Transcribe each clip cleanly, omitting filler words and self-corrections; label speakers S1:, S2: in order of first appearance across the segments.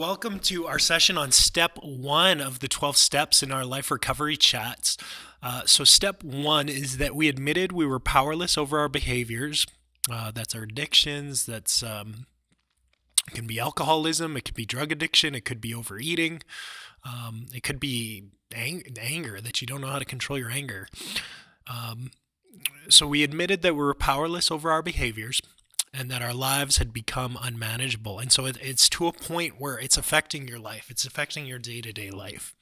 S1: welcome to our session on step one of the 12 steps in our life recovery chats. So, step one is that we admitted we were powerless over our behaviors. That's our addictions. It can be alcoholism, it could be drug addiction, it could be overeating, it could be anger, that you don't know how to control your anger. So, we admitted that we were powerless over our behaviors and that our lives had become unmanageable. And so it's to a point where it's affecting your life. It's affecting your day-to-day life.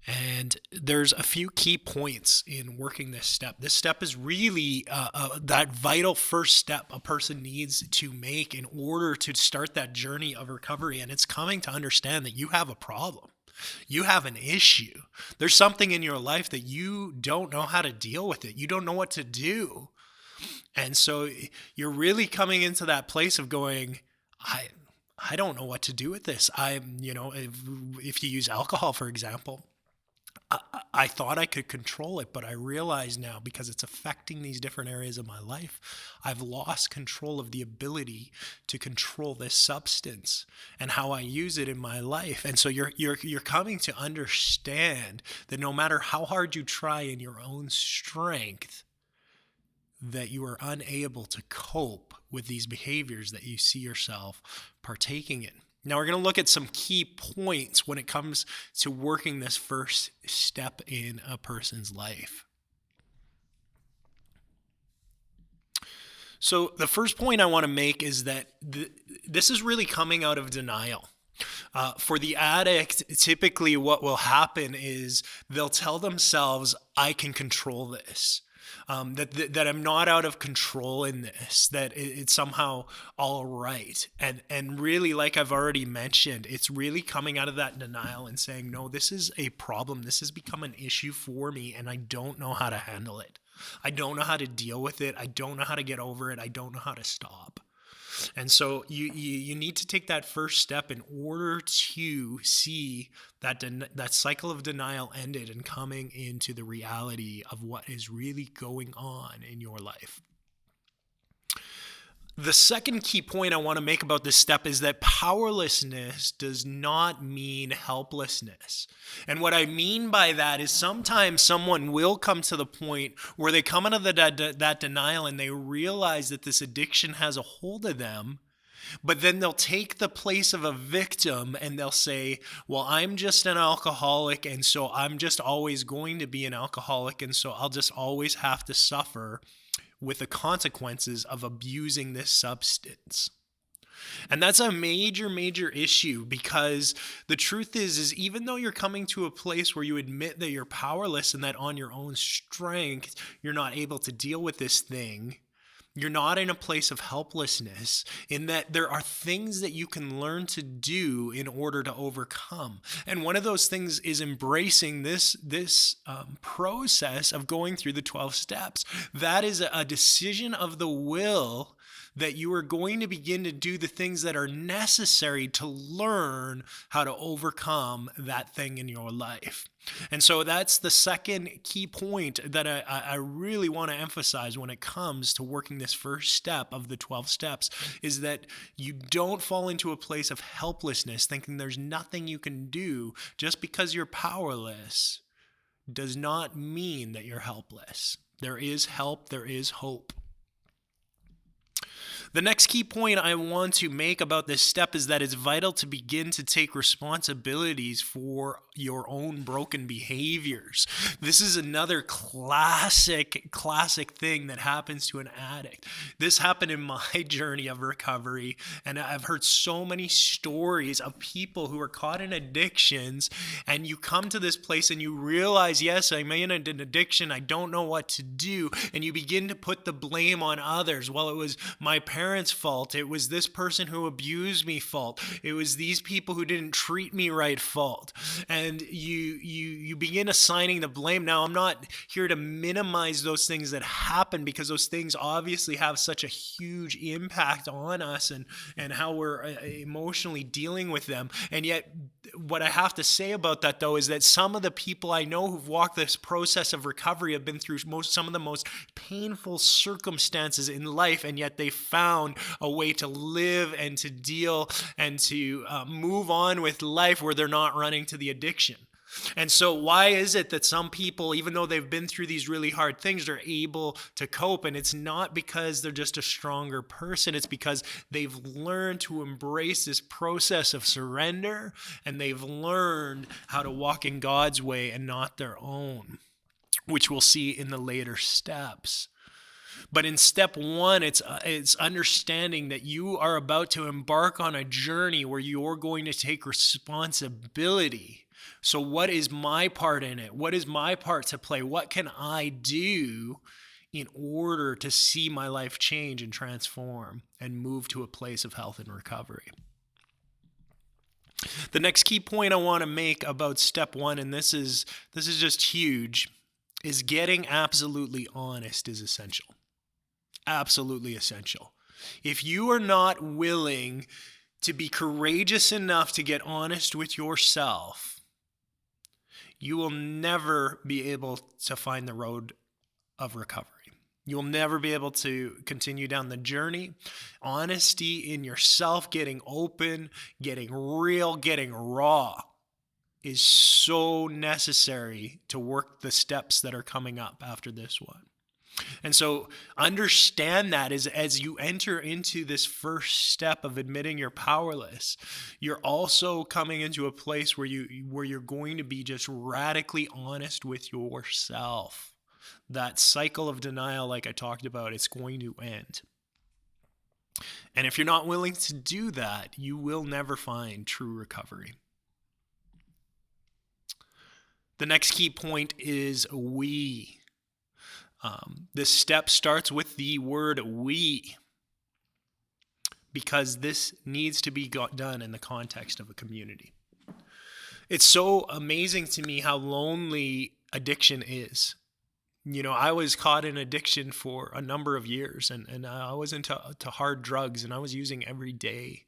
S1: And there's a few key points in working this step. This step is really that vital first step a person needs to make in order to start that journey of recovery. And it's coming to understand that you have a problem. You have an issue. There's something in your life that you don't know how to deal with it. You don't know what to do. And so you're really coming into that place of going, I don't know what to do with this. If you use alcohol, for example, I thought I could control it, but I realize now because it's affecting these different areas of my life, I've lost control of the ability to control this substance and how I use it in my life. And so you're coming to understand that no matter how hard you try in your own strength, that you are unable to cope with these behaviors that you see yourself partaking in. Now we're going to look at some key points when it comes to working this first step in a person's life. So the first point I want to make is that this is really coming out of denial. For the addict, typically what will happen is they'll tell themselves, I can control this. That I'm not out of control in this, that it's somehow all right. And really, like I've already mentioned, it's really coming out of that denial and saying, no, this is a problem. This has become an issue for me, and I don't know how to handle it. I don't know how to deal with it. I don't know how to get over it. I don't know how to stop. And so you need to take that first step in order to see that cycle of denial ended and coming into the reality of what is really going on in your life. The second key point I want to make about this step is that powerlessness does not mean helplessness. And what I mean by that is sometimes someone will come to the point where they come out of that denial and they realize that this addiction has a hold of them, but then they'll take the place of a victim and they'll say, well, I'm just an alcoholic, and so I'm just always going to be an alcoholic, and so I'll just always have to suffer with the consequences of abusing this substance. And that's a major, major issue, because the truth is even though you're coming to a place where you admit that you're powerless and that on your own strength, you're not able to deal with this thing, you're not in a place of helplessness, in that there are things that you can learn to do in order to overcome. And one of those things is embracing this process of going through the 12 steps. That is a decision of the will that you are going to begin to do the things that are necessary to learn how to overcome that thing in your life. And so that's the second key point that I really want to emphasize when it comes to working this first step of the 12 steps, is that you don't fall into a place of helplessness, thinking there's nothing you can do. Just because you're powerless does not mean that you're helpless. There is help, there is hope. The next key point I want to make about this step is that it's vital to begin to take responsibilities for your own broken behaviors. This is another classic thing that happens to an addict. This happened in my journey of recovery, and I've heard so many stories of people who are caught in addictions, and you come to this place and you realize, yes, I'm in an addiction, I don't know what to do, and you begin to put the blame on others. Well, it was my parents' fault. It was this person who abused me fault. It was these people who didn't treat me right fault. And you begin assigning the blame. Now, I'm not here to minimize those things that happen, because those things obviously have such a huge impact on us and how we're emotionally dealing with them. And yet what I have to say about that, though, is that some of the people I know who've walked this process of recovery have been through some of the most painful circumstances in life, and yet they found a way to live and to deal and to move on with life where they're not running to the addiction. And so why is it that some people, even though they've been through these really hard things, are able to cope? And it's not because they're just a stronger person. It's because they've learned to embrace this process of surrender, and they've learned how to walk in God's way and not their own, which we'll see in the later steps. But in step one, it's understanding that you are about to embark on a journey where you're going to take responsibility. So what is my part in it? What is my part to play? What can I do in order to see my life change and transform and move to a place of health and recovery? The next key point I want to make about step one, and this is just huge, is getting absolutely honest is essential. Absolutely essential. If you are not willing to be courageous enough to get honest with yourself, you will never be able to find the road of recovery. You'll never be able to continue down the journey. Honesty in yourself, getting open, getting real, getting raw is so necessary to work the steps that are coming up after this one. And so understand that as you enter into this first step of admitting you're powerless, you're also coming into a place where you're going to be just radically honest with yourself. That cycle of denial, like I talked about, it's going to end. And if you're not willing to do that, you will never find true recovery. The next key point is we. This step starts with the word we, because this needs to be done in the context of a community. It's so amazing to me how lonely addiction is. You know, I was caught in addiction for a number of years, and I was into hard drugs, and I was using every day.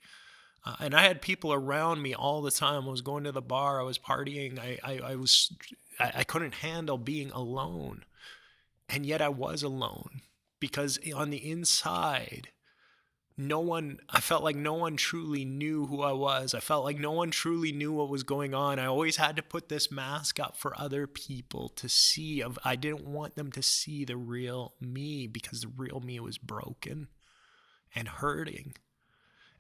S1: And I had people around me all the time. I was going to the bar, I was partying, I couldn't handle being alone. And yet I was alone, because on the inside, I felt like no one truly knew who I was. I felt like no one truly knew what was going on. I always had to put this mask up for other people to see. I didn't want them to see the real me, because the real me was broken and hurting.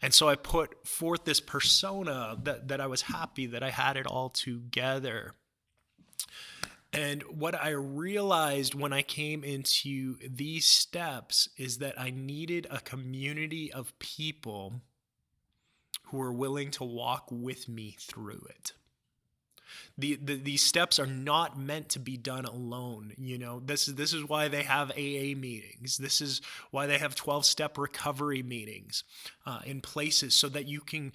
S1: And so I put forth this persona that I was happy that I had it all together. And what I realized when I came into these steps is that I needed a community of people who were willing to walk with me through it. These steps are not meant to be done alone. You know, this is why they have AA meetings. This is why they have 12-step recovery meetings in places, so that you can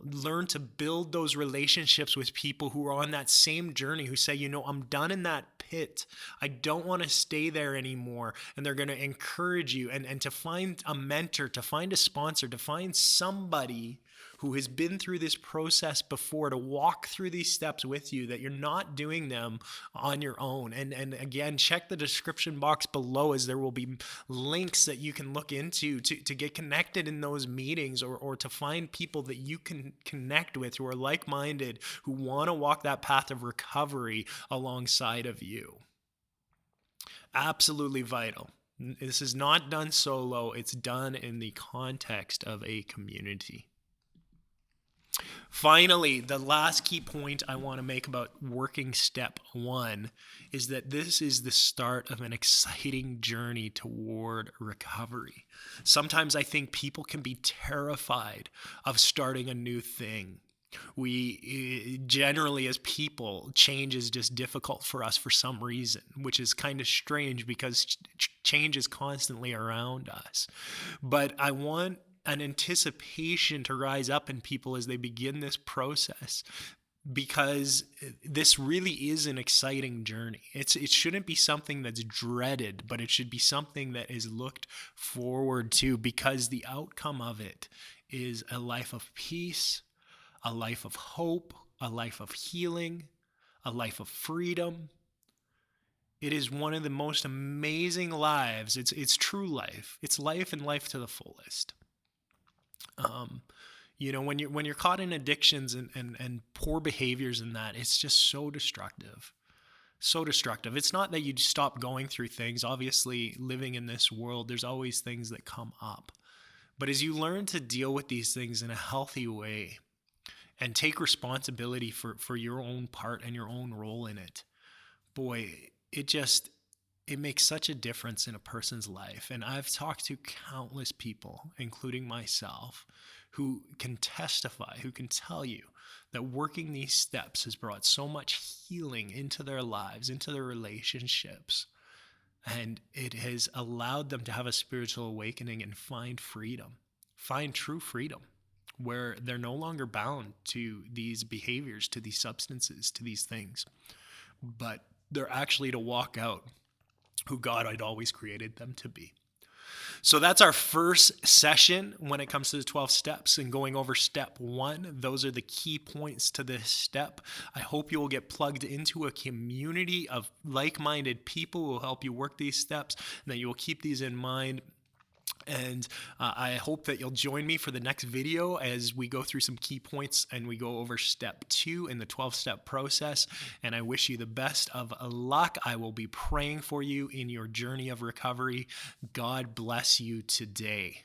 S1: learn to build those relationships with people who are on that same journey, who say, you know, I'm done in that pit. I don't want to stay there anymore. And they're going to encourage you and to find a mentor, to find a sponsor, to find somebody who has been through this process before, to walk through these steps with you, that you're not doing them on your own. And again, check the description box below, as there will be links that you can look into to get connected in those meetings, or to find people that you can connect with who are like-minded, who want to walk that path of recovery alongside of you. Absolutely vital. This is not done solo. It's done in the context of a community. Finally, the last key point I want to make about working step one is that this is the start of an exciting journey toward recovery. Sometimes I think people can be terrified of starting a new thing. We generally, as people, change is just difficult for us for some reason, which is kind of strange, because change is constantly around us. But I want an anticipation to rise up in people as they begin this process, because this really is an exciting journey. It shouldn't be something that's dreaded, but it should be something that is looked forward to, because the outcome of it is a life of peace, a life of hope, a life of healing, a life of freedom. It is one of the most amazing lives. It's true life. It's life and life to the fullest. When you're caught in addictions and poor behaviors and that, it's just so destructive. So destructive. It's not that you stop going through things. Obviously, living in this world, there's always things that come up. But as you learn to deal with these things in a healthy way and take responsibility for your own part and your own role in it, boy, it makes such a difference in a person's life. And I've talked to countless people, including myself, who can testify, who can tell you that working these steps has brought so much healing into their lives, into their relationships. And it has allowed them to have a spiritual awakening and find freedom, find true freedom, where they're no longer bound to these behaviors, to these substances, to these things, but they're actually to walk out who God had always created them to be. So that's our first session when it comes to the 12 steps and going over step 1. Those are the key points to this step. I hope you will get plugged into a community of like-minded people who will help you work these steps, and that you will keep these in mind. And I hope that you'll join me for the next video as we go through some key points and we go over step 2 in the 12-step process. And I wish you the best of luck. I will be praying for you in your journey of recovery. God bless you today.